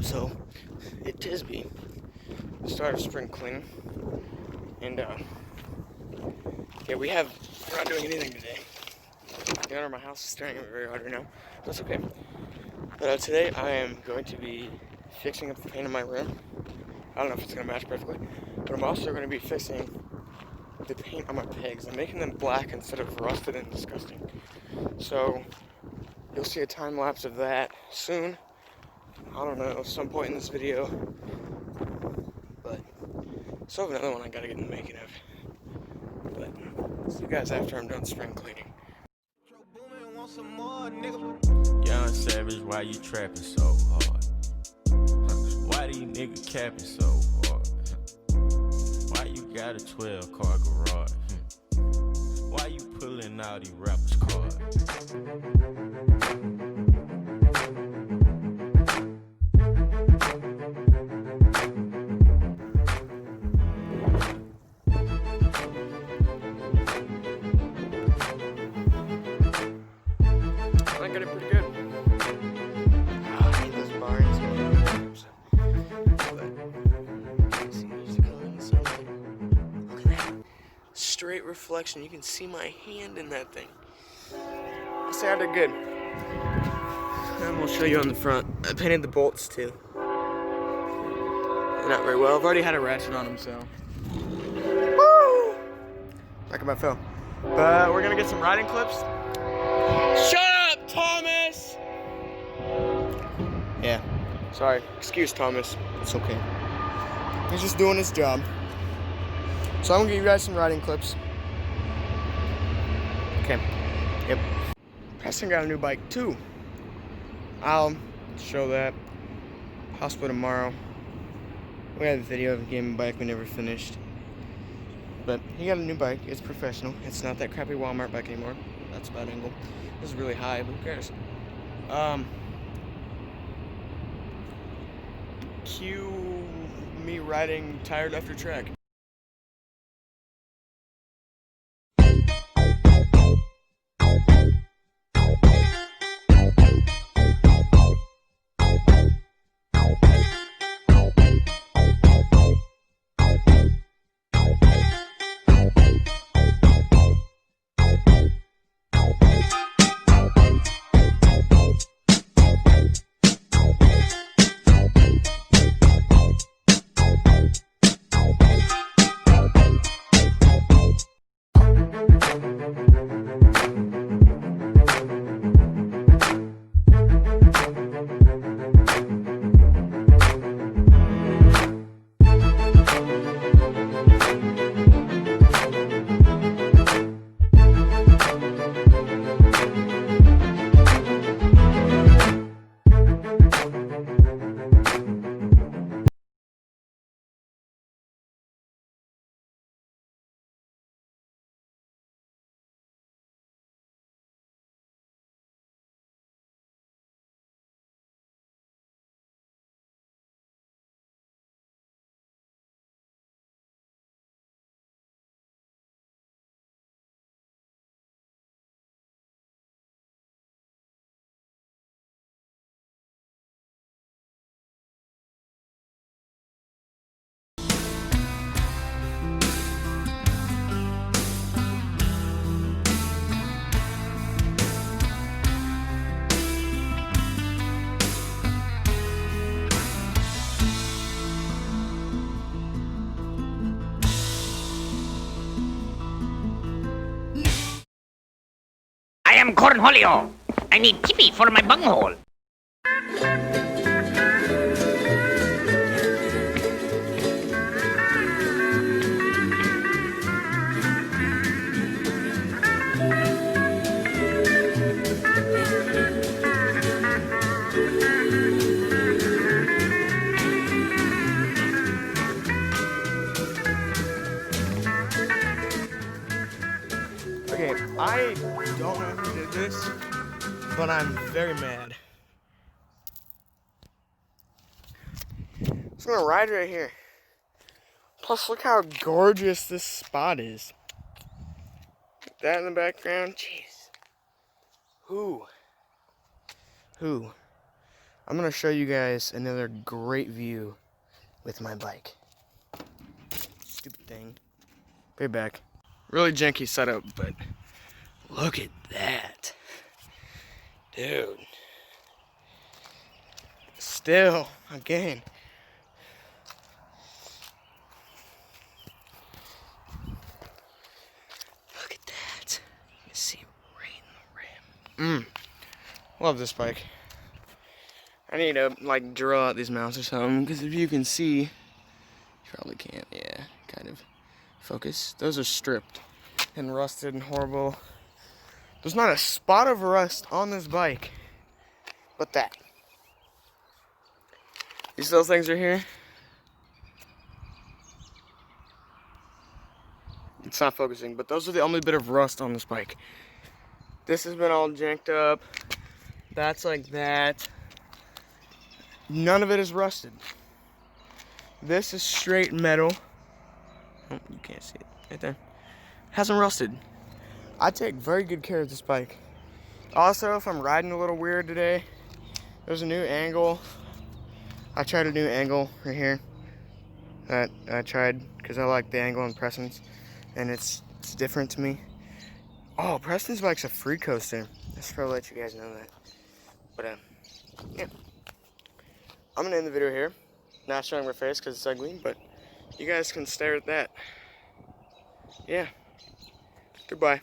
So, it is the start of spring cleaning, and yeah, we're not doing anything today. The owner of my house is staring at me very hard right now. That's okay. But today I am going to be fixing up the paint in my room. I don't know if it's going to match perfectly, but I'm also going to be fixing the paint on my pegs. I'm making them black instead of rusted and disgusting. So you'll see a time lapse of that soon. I don't know, some point in this video. But so I have another one I gotta get in the making of. But see you guys after I'm done spring cleaning. Young Savage, why you trapping so hard? Why these niggas capping so hard? Why you got a 12-car garage? Why you pulling out these rappers' cards? I got it pretty good. I need those barns. But see, use the color in the sunlight. Look at that straight reflection. You can see my hand in that thing. I say I did good. And we'll show you on the front. I painted the bolts too. Not very well. I've already had a ratchet on them, so. Woo! Like about fell. But we're gonna get some riding clips. Shut up, Thomas! Yeah. Sorry. Excuse Thomas. It's okay. He's just doing his job. So I'm gonna give you guys some riding clips. Okay. Yep. Preston got a new bike too. I'll show that possibly tomorrow. We had a video of getting a bike we never finished. But he got a new bike. It's professional. It's not that crappy Walmart bike anymore. That's a bad angle. This is really high, but who cares? Cue me riding tired after track. I am Cornholio. I need tippy for my bunghole. Okay, I don't know who did this, but I'm very mad. I'm just gonna ride right here. Plus, look how gorgeous this spot is. That in the background, jeez. Who? I'm gonna show you guys another great view with my bike. Stupid thing. Be back. Really janky setup, but look at that. Dude. Still, again. Look at that. You see right in the rim. Love this bike. I need to like drill out these mounts or something, because if you can see, you probably can't, yeah, kind of focus. Those are stripped and rusted and horrible. There's not a spot of rust on this bike, but that. These little things are here. It's not focusing, but those are the only bit of rust on this bike. This has been all janked up. That's like that. None of it is rusted. This is straight metal. Oh, you can't see it right there. Hasn't rusted. I take very good care of this bike. Also, if I'm riding a little weird today, there's a new angle. I tried a new angle right here. That I tried because I like the angle in Preston's, and it's different to me. Oh, Preston's bike's a free coaster. I should probably let you guys know that. But yeah, I'm gonna end the video here. Not showing my face because it's ugly, but you guys can stare at that. Yeah. Goodbye.